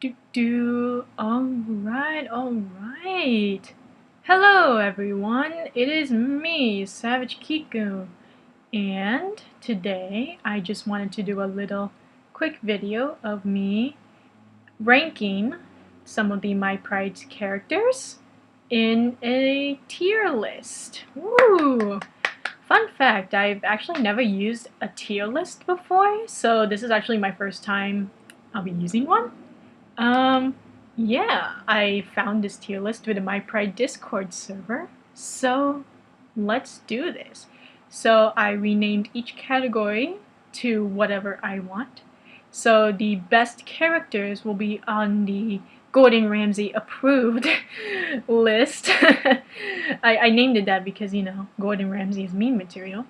Alright, alright. Hello everyone, it is me, Savage Kiku, and today I just wanted to do a little quick video of me ranking some of the My Pride's characters in a tier list. Woo! Fun fact, I've actually never used a tier list before, so this is actually my first time I'll be using one. Yeah, I found this tier list with the My Pride Discord server, so let's do this. So I renamed each category to whatever I want. So the best characters will be on the Gordon Ramsay approved list. I named it that because, you know, Gordon Ramsay is meme material.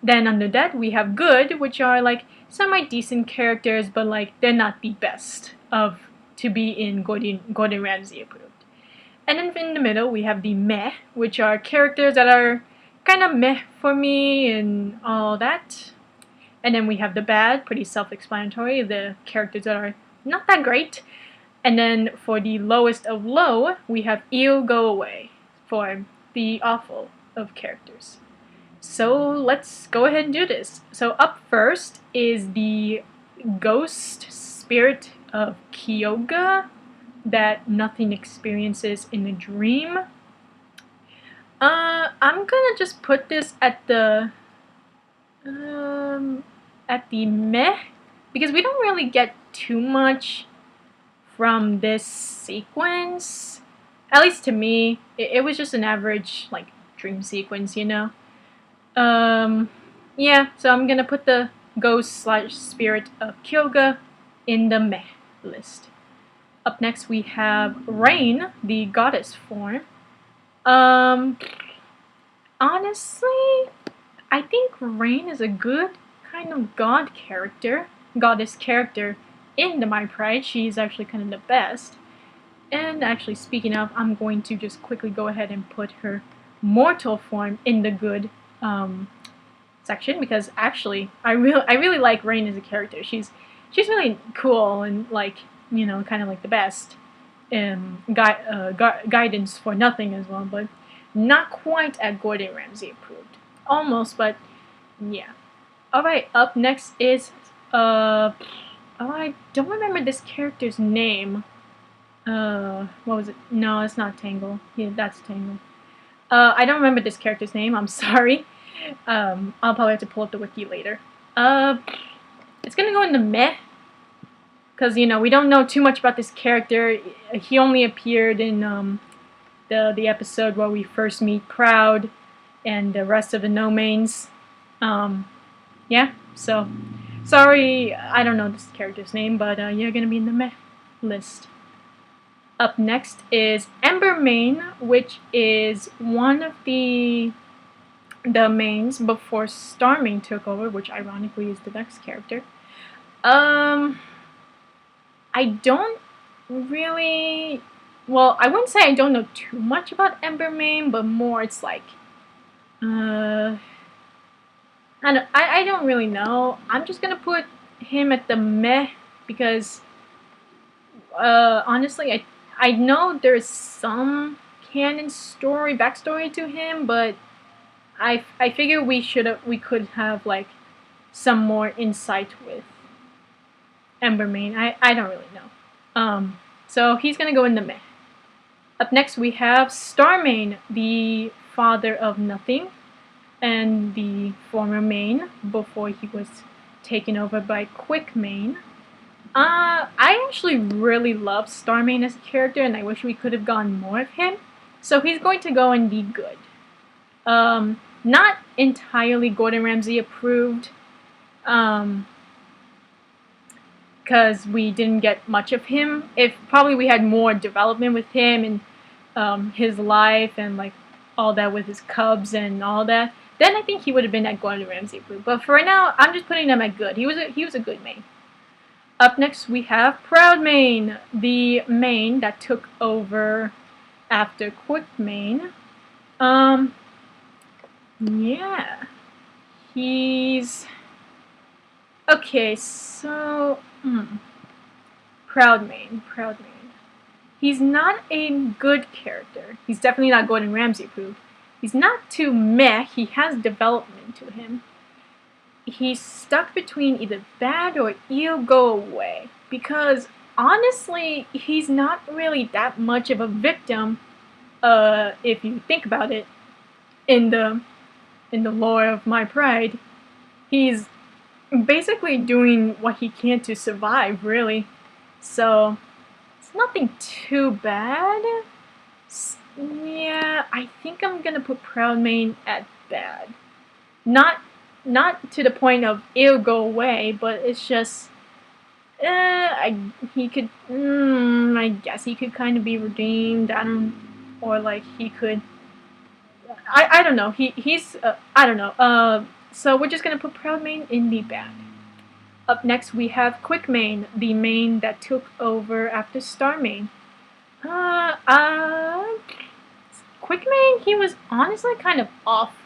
Then under that we have good, which are like semi-decent characters, but like they're not the best of to be in Gordon Ramsay approved. And then in the middle we have the meh, which are characters that are kind of meh for me and all that. And then we have the bad, pretty self-explanatory, the characters that are not that great. And then for the lowest of low, we have ew, go away, for the awful of characters. So let's go ahead and do this. So up first is the ghost spirit of Kyogre that nothing experiences in a dream. I'm gonna just put this at the meh, because we don't really get too much from this sequence. At least to me, it was just an average like dream sequence, you know. Yeah, so I'm gonna put the ghost/spirit of Kyogre in the meh list. Up next we have Rain, the goddess form. Honestly, I think Rain is a good kind of goddess character in the My Pride. She's actually kind of the best. And actually, speaking of, I'm going to just quickly go ahead and put her mortal form in the good section, because actually I really like Rain as a character. She's really cool and, like, you know, kind of like the best guidance for nothing as well, but not quite at Gordon Ramsay approved. Almost, but yeah. Alright, up next is oh, I don't remember this character's name. What was it? No, it's not Tango. Yeah, that's Tango. I don't remember this character's name, I'm sorry. I'll probably have to pull up the wiki later. It's gonna go in the meh, because, you know, we don't know too much about this character. He only appeared in the episode where we first meet Proud and the rest of the no-mains. Yeah, so sorry, I don't know this character's name, but you're gonna be in the meh list. Up next is Ember Mame, which is one of the mains before Starmane took over, which ironically is the next character. I don't really, well, I wouldn't say I don't know too much about Ember Mame, but more it's like, I don't really know. I'm just gonna put him at the meh, because honestly, I know there's some canon backstory to him, but I figure we could have like some more insight with Ember Mame. I don't really know. So he's gonna go in the meh. Up next we have Starmane, the father of nothing, and the former main before he was taken over by Quick Mane. I actually really love Starmane as a character, and I wish we could have gotten more of him. So he's going to go in the good. Not entirely Gordon Ramsay approved, because we didn't get much of him. If probably we had more development with him and his life and like all that with his cubs and all that, then I think he would have been at Gordon Ramsay approved. But for right now, I'm just putting him at good. He was a good main. Up next we have Proud Mane, the main that took over after Quick Mane. Yeah. He's... Okay, so... Proud Mame. He's not a good character. He's definitely not Gordon Ramsay approved. He's not too meh. He has development to him. He's stuck between either bad or he'll go away. Because honestly, he's not really that much of a victim, if you think about it, in the lore of My Pride. He's basically doing what he can to survive, really. So it's nothing too bad. Yeah, I think I'm gonna put Proud Mame at bad. Not to the point of it'll go away, but it's just he could I guess he could kind of be redeemed. Or like he could. I don't know. He's I don't know. So we're just gonna put Proud Mame in the bad. Up next we have Quick Mane, the Mane that took over after Star Mane. Quick Mane, he was honestly kind of awful.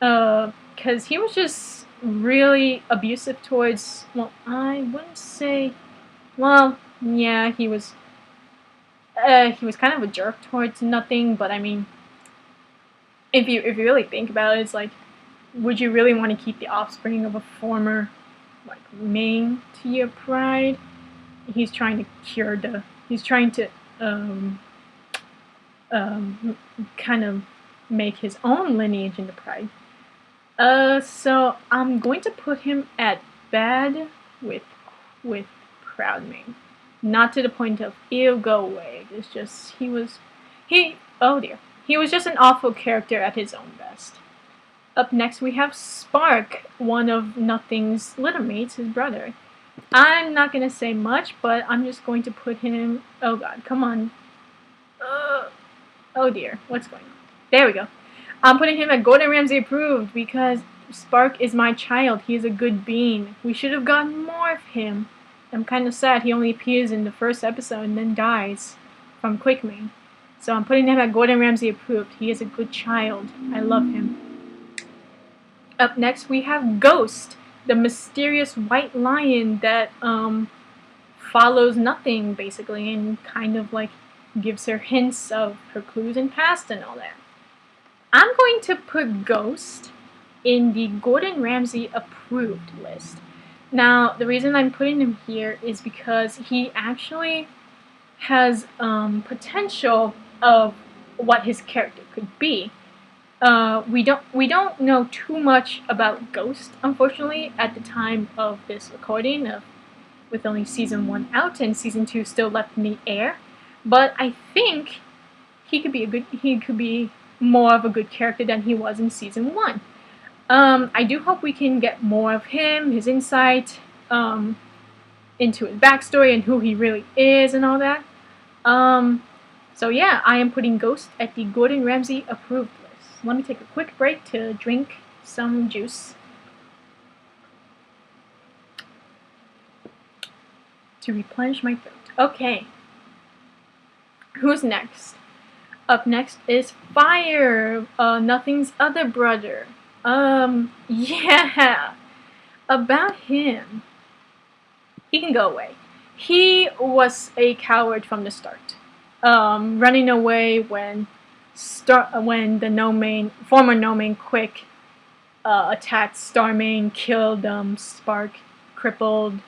Cause he was just really abusive towards, well, I wouldn't say, well, yeah, he was kind of a jerk towards nothing, but I mean, if you really think about it, it's like, would you really want to keep the offspring of a former, like, Mane to your pride? He's trying to cure he's trying to, kind of make his own lineage into pride. So I'm going to put him at bad with Proud Mame. Not to the point of it'll go away. It's just oh dear. He was just an awful character at his own best. Up next we have Spark, one of Nothing's little mates, his brother. I'm not gonna say much, but I'm just going to put him, oh god, come on. Oh dear, what's going on? There we go. I'm putting him at Gordon Ramsay approved because Spark is my child. He is a good being. We should have gotten more of him. I'm kind of sad he only appears in the first episode and then dies from Quick Mane. So I'm putting him at Gordon Ramsay approved. He is a good child. I love him. Up next we have Ghost, the mysterious white lion that follows Nothing basically and kind of like gives her hints of her clues and past and all that. I'm going to put Ghost in the Gordon Ramsay approved list. Now, the reason I'm putting him here is because he actually has potential of what his character could be. We don't know too much about Ghost, unfortunately, at the time of this recording, with only season 1 out and season 2 still left in the air. But I think he could be more of a good character than he was in season 1. I do hope we can get more of him, his insight into his backstory and who he really is and all that. So yeah, I am putting Ghost at the Gordon Ramsay approved list. Let me take a quick break to drink some juice to replenish my throat. Okay. Who's next? Up next is Fire, Nothing's other brother. Yeah. About him. He can go away. He was a coward from the start. Running away when the former No Mane Quick attacked Star Mane, killed Spark, crippled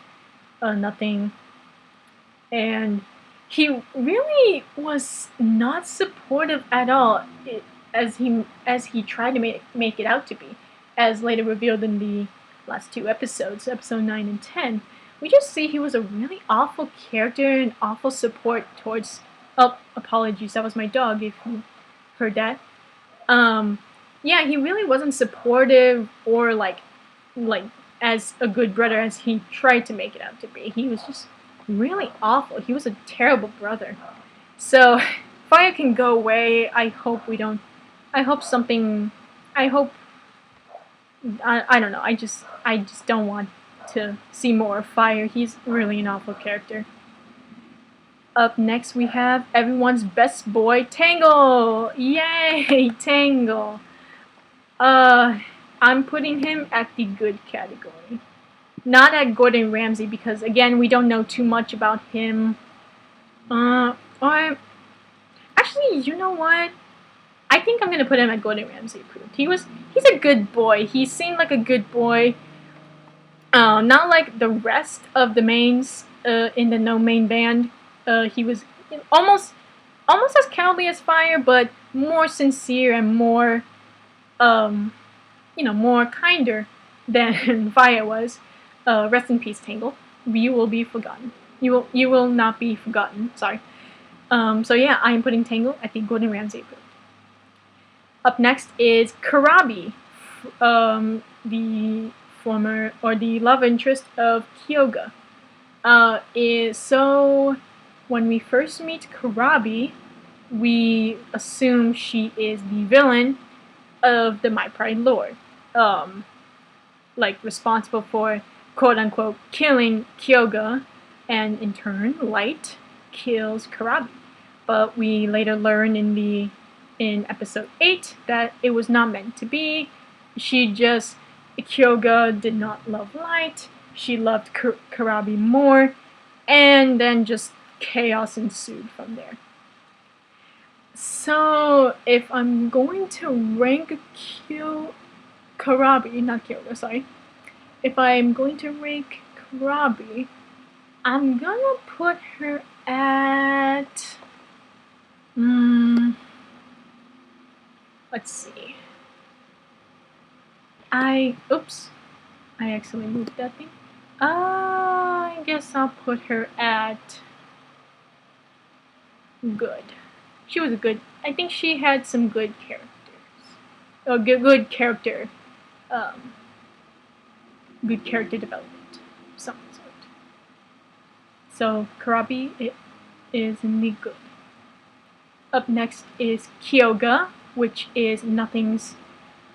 Nothing, and he really was not supportive at all, as he tried to make it out to be, as later revealed in the last 2 episodes, episode 9 and 10. We just see he was a really awful character and awful support towards. Oh, apologies, that was my dog. If you heard that. Yeah, he really wasn't supportive or like as a good brother as he tried to make it out to be. He was just really awful. He was a terrible brother. So, Fire can go away. I hope don't know. I just don't want to see more of Fire. He's really an awful character. Up next we have everyone's best boy, Tango! Yay, Tango! I'm putting him at the good category. Not at Gordon Ramsay because again we don't know too much about him. Or actually, you know what? I think I'm gonna put him at Gordon Ramsay approved. He's a good boy. He seemed like a good boy. Not like the rest of the mains in the No Main band. He was almost as cowardly as Fire, but more sincere and more more kinder than Fire was. Rest in peace, Tango. You will be forgotten. You will not be forgotten. Sorry. So yeah, I am putting Tango at the Gordon Ramsay approved. Up next is Karabi, the former or the love interest of Kyogre. So when we first meet Karabi, we assume she is the villain of the My Pride lore, like responsible for quote unquote killing Kyogre, and in turn Light kills Karabi. But we later learn in episode 8 that it was not meant to be. Kyogre did not love Light. She loved Karabi more, and then just chaos ensued from there. So if I'm going to rank Karabi, not Kyogre, sorry. If I'm going to rank Karabi, I'm gonna put her at let's see. I accidentally moved that thing. I guess I'll put her at good. She was a good. I think she had some good characters. Good character. Good character development. Some sort. So Karabi is in the good. Up next is Kyogre, which is Nothing's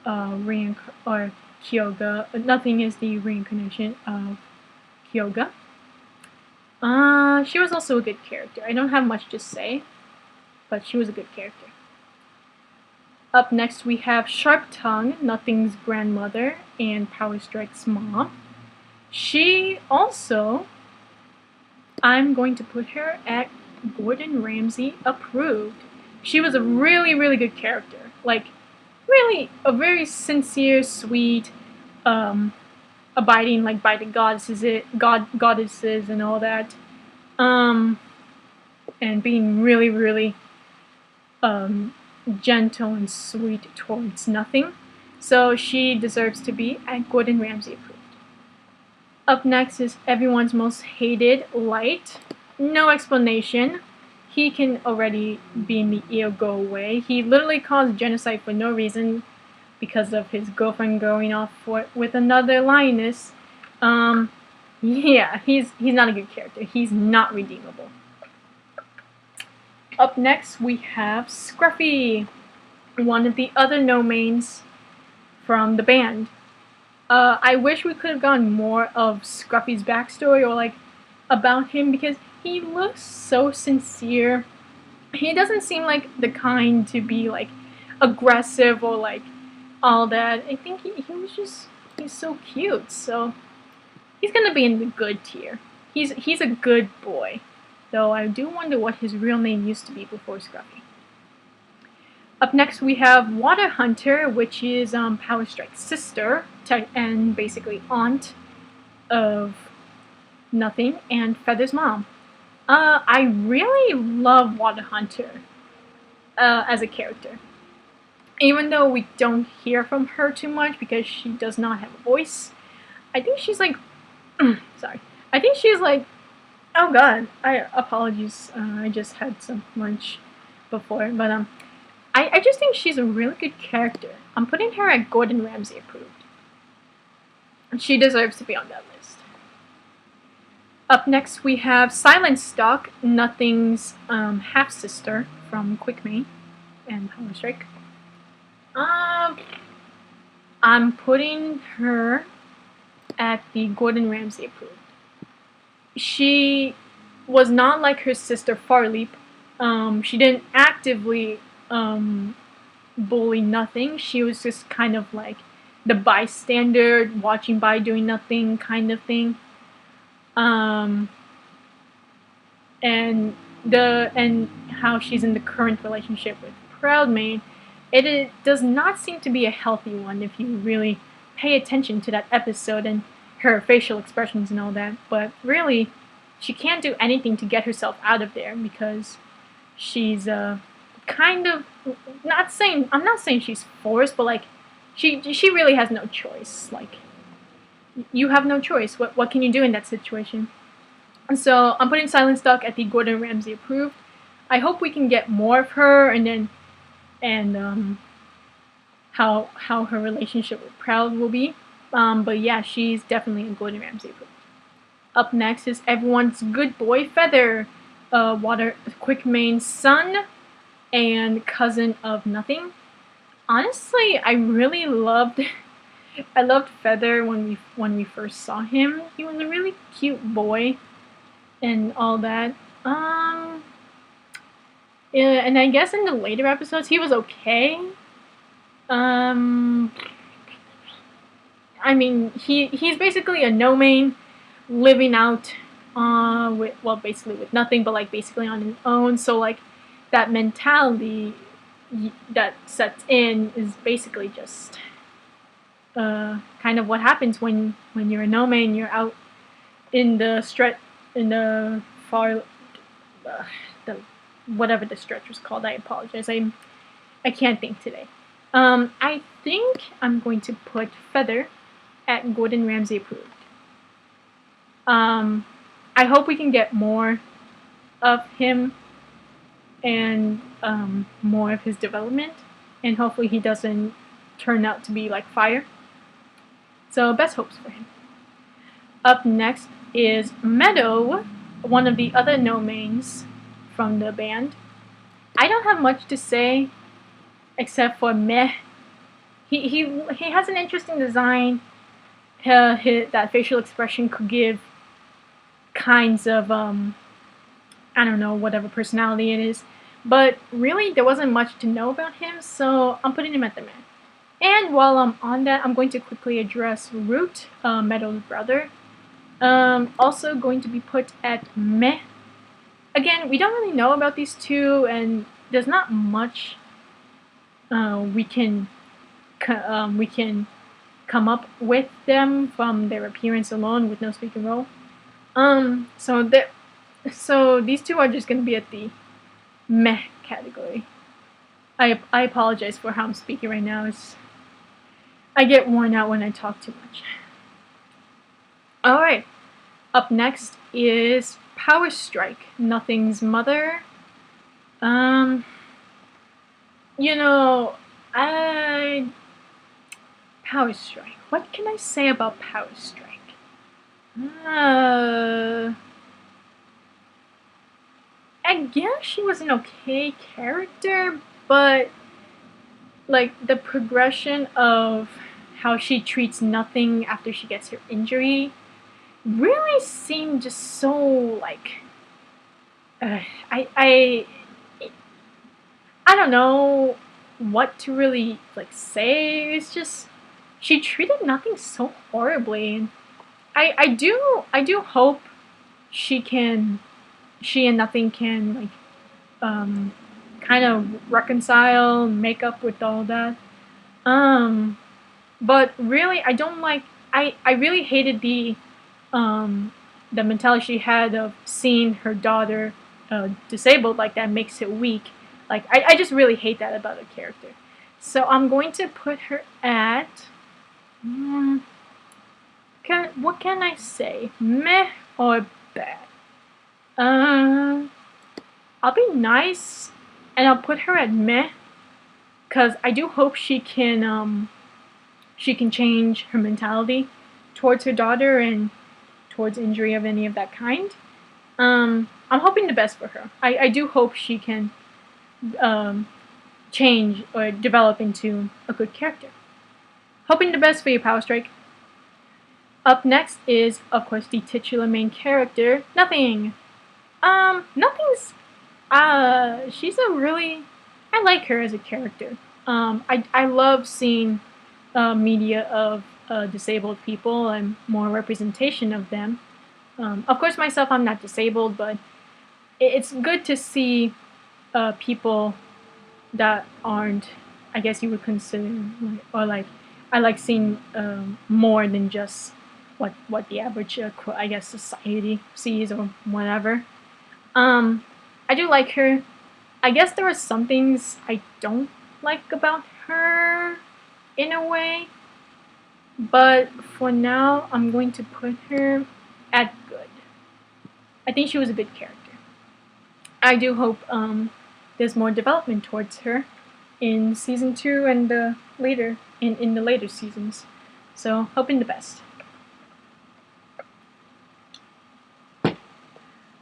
Kyogre. Nothing is the reincarnation of Kyogre. She was also a good character. I don't have much to say, but she was a good character. Up next we have Sharp Tongue, Nothing's grandmother, and Power Strike's mom. She also, I'm going to put her at Gordon Ramsay approved. She was a really, really good character. Like, really a very sincere, sweet, abiding like by the goddesses and all that. And being really, really gentle and sweet towards Nothing. So she deserves to be at Gordon Ramsay approved. Up next is everyone's most hated, Light. No explanation. He can already be in the ear, go away. He literally caused genocide for no reason because of his girlfriend going off with another lioness. Yeah, he's not a good character. He's not redeemable. Up next we have Scruffy, one of the other no mains from the band. I wish we could have gotten more of Scruffy's backstory or like about him because he looks so sincere. He doesn't seem like the kind to be like aggressive or like all that. I think he's so cute. So he's gonna be in the good tier. He's a good boy. Though I do wonder what his real name used to be before Scruffy. Up next we have Water Hunter, which is Power Strike's sister and basically aunt of Nothing, and Feather's mom. I really love Water Hunter as a character. Even though we don't hear from her too much because she does not have a voice. I think she's like sorry. I think she's like, oh god, apologies. I just had some lunch before, but I just think she's a really good character. I'm putting her at Gordon Ramsay approved. She deserves to be on that list. Up next we have Silent Stalk, Nothing's half-sister from Quick Mane and Power Strike. I'm putting her at the Gordon Ramsay approved. She was not like her sister Farley. She didn't actively bully Nothing. She was just kind of like the bystander, watching by, doing nothing kind of thing. And how she's in the current relationship with Proudmane. It does not seem to be a healthy one if you really pay attention to that episode and her facial expressions and all that. But really, she can't do anything to get herself out of there because she's kind of I'm not saying she's forced, but like she really has no choice. Like you have no choice. What can you do in that situation? And so I'm putting Silent Stock at the Gordon Ramsay approved. I hope we can get more of her and how her relationship with Proud will be. But yeah, she's definitely a Gordon Ramsay approved. Up next is everyone's good boy Feather, Water Quickmane's son and cousin of Nothing. Honestly, I loved Feather when we first saw him. He was a really cute boy and all that. Yeah, and I guess in the later episodes he was okay. I mean, he's basically a no-main living out basically with nothing, but like basically on his own. So like that mentality that sets in is basically just kind of what happens when you're a no-main. You're out in the whatever the stretch was called. I apologize. I can't think today. I think I'm going to put Feather at Gordon Ramsay approved. I hope we can get more of him and more of his development, and hopefully he doesn't turn out to be like Fire. So best hopes for him. Up next is Meadow, one of the other no-mains from the band. I don't have much to say except for meh. He has an interesting design. That facial expression could give kinds of I don't know, whatever personality it is. But really, there wasn't much to know about him, so I'm putting him at the meh. And while I'm on that, I'm going to quickly address Root, Meadow's brother. Also going to be put at meh. Again, we don't really know about these two, and there's not much we can come up with them from their appearance alone with no speaking role. So these two are just going to be at the meh category. I apologize for how I'm speaking right now. I get worn out when I talk too much. Alright, up next is Power Strike, Nothing's mother. Power Strike. What can I say about Power Strike? I guess she was an okay character, but like the progression of how she treats Nothing after she gets her injury really seemed just so like I don't know what to really like say. It's just she treated Nothing so horribly, and I do hope she and Nothing can like kind of reconcile, make up with all that. But really, I don't like. I really hated the mentality she had of seeing her daughter disabled like that makes it weak. Like I just really hate that about a character. So I'm going to put her at. What can I say? Meh or bad? I'll be nice and I'll put her at meh, because I do hope she can change her mentality towards her daughter and towards injury of any of that kind. I'm hoping the best for her. I do hope she can change or develop into a good character. Hoping the best for you, Power Strike. Up next is, of course, the titular main character, Nothing. Nothing's, she's a really, I like her as a character. I love seeing media of disabled people and more representation of them. Of course, myself, I'm not disabled, but it's good to see people that aren't, I guess you would consider, or like, I like seeing more than just what the average, I guess, society sees or whatever. I do like her. I guess there are some things I don't like about her, in a way. But for now, I'm going to put her at good. I think she was a good character. I do hope there's more development towards her in season 2 and later in the later seasons. So hoping the best.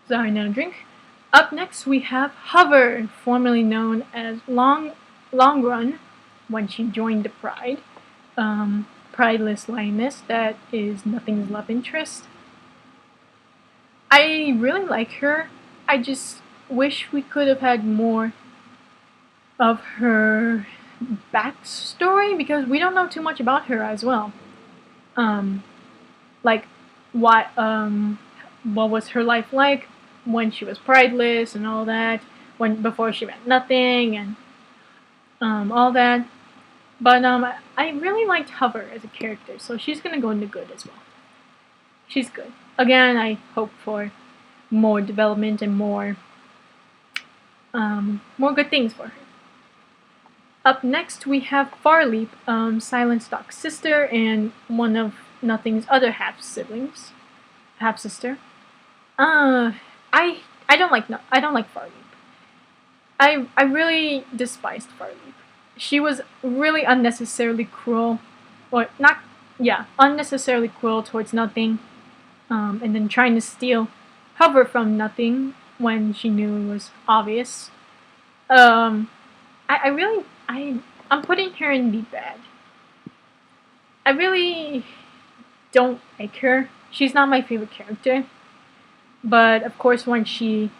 Sorry, another drink. Up next we have Hover, formerly known as Long Run, when she joined the Pride. Prideless lioness that is Nothing's love interest. I really like her. I just wish we could have had more of her backstory because we don't know too much about her as well. Like what was her life like when she was prideless and all that, when before she met Nothing and all that. But I really liked Hover as a character, so she's gonna go into good as well. She's good. Again, I hope for more development and more good things for her. Up next, we have Farley, Silent Stalk's sister and one of Nothing's other half sister. I don't like Farley. I really despised Farley. She was really unnecessarily cruel, or not, yeah, unnecessarily cruel towards Nothing, and then trying to steal Hover from Nothing when she knew it was obvious. I'm putting her in the bad. I really don't like her. She's not my favorite character, but of course when she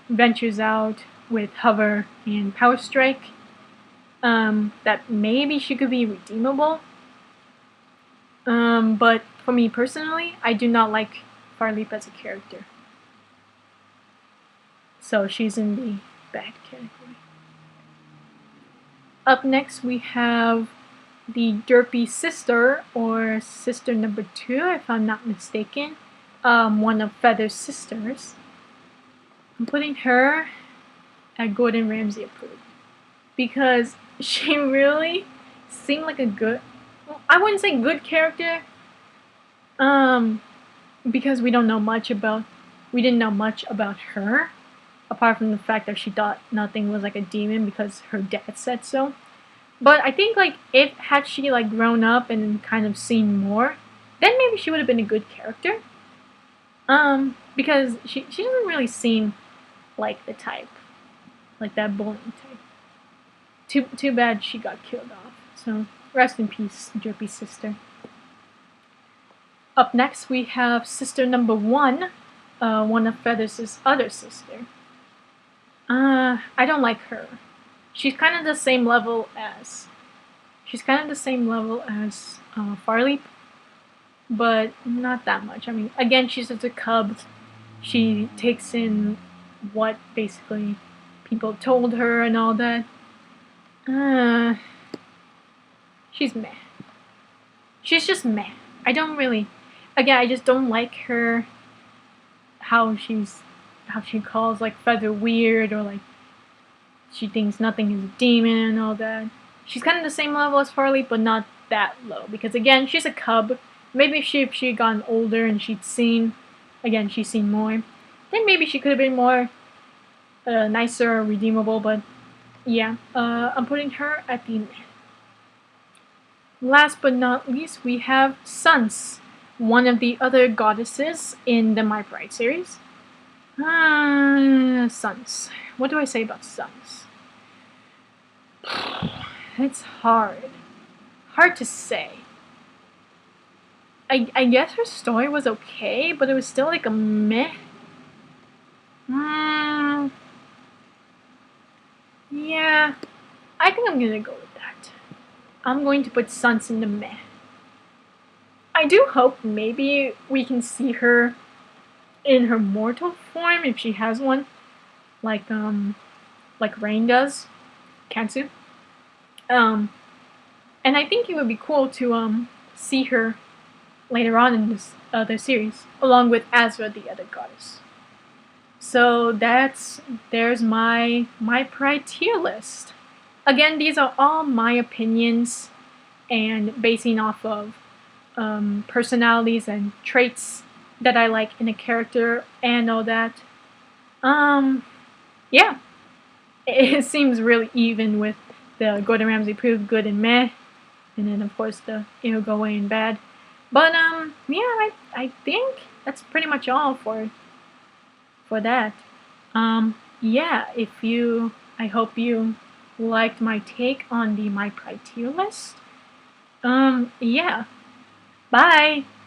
ventures out with Hover and Power Strike, that maybe she could be redeemable. But for me personally, I do not like Farley as a character. So she's in the bad category. Up next we have the Derpy sister, or sister number 2 if I'm not mistaken. One of Feather's sisters. I'm putting her at Gordon Ramsay approved. Because she really seemed like a good, well, I wouldn't say good character, because we didn't know much about her, apart from the fact that she thought Nothing was like a demon because her dad said so. But I think like had she like grown up and kind of seen more, then maybe she would have been a good character. Because she doesn't really seem like the type, like that bullying type. Too bad she got killed off. So rest in peace, Derpy's sister. Up next we have sister number 1, one of Feathers' other sister. I don't like her. She's kind of the same level as Farley, but not that much. I mean, again, she's just a cub. She takes in what basically people told her and all that. She's meh. She's just meh. I just don't like her. How she calls like Feather weird, or like she thinks Nothing is a demon and all that. She's kind of the same level as Farley, but not that low. Because again, she's a cub. Maybe if she had gotten older and she's seen more, then maybe she could have been more nicer or redeemable. But yeah, I'm putting her at the end. Last but not least, we have Suns, one of the other goddesses in the My Pride series. Suns. What do I say about Suns? It's hard to say. I guess her story was okay, but it was still like a meh. Yeah, I think I'm gonna go with that. I'm going to put Suns in the meh. I do hope maybe we can see her in her mortal form if she has one, like Rain does, Kansu. And I think it would be cool to see her later on in this other series, along with Azra, the other goddess. So there's my pride tier list. Again, these are all my opinions and basing off of personalities and traits that I like in a character and all that. Yeah, it seems really even with the Gordon Ramsay approved good and meh, and then of course the go away and bad. But yeah, I think that's pretty much all for that. Yeah, I hope you liked my take on the My Pride tier list. Yeah, bye.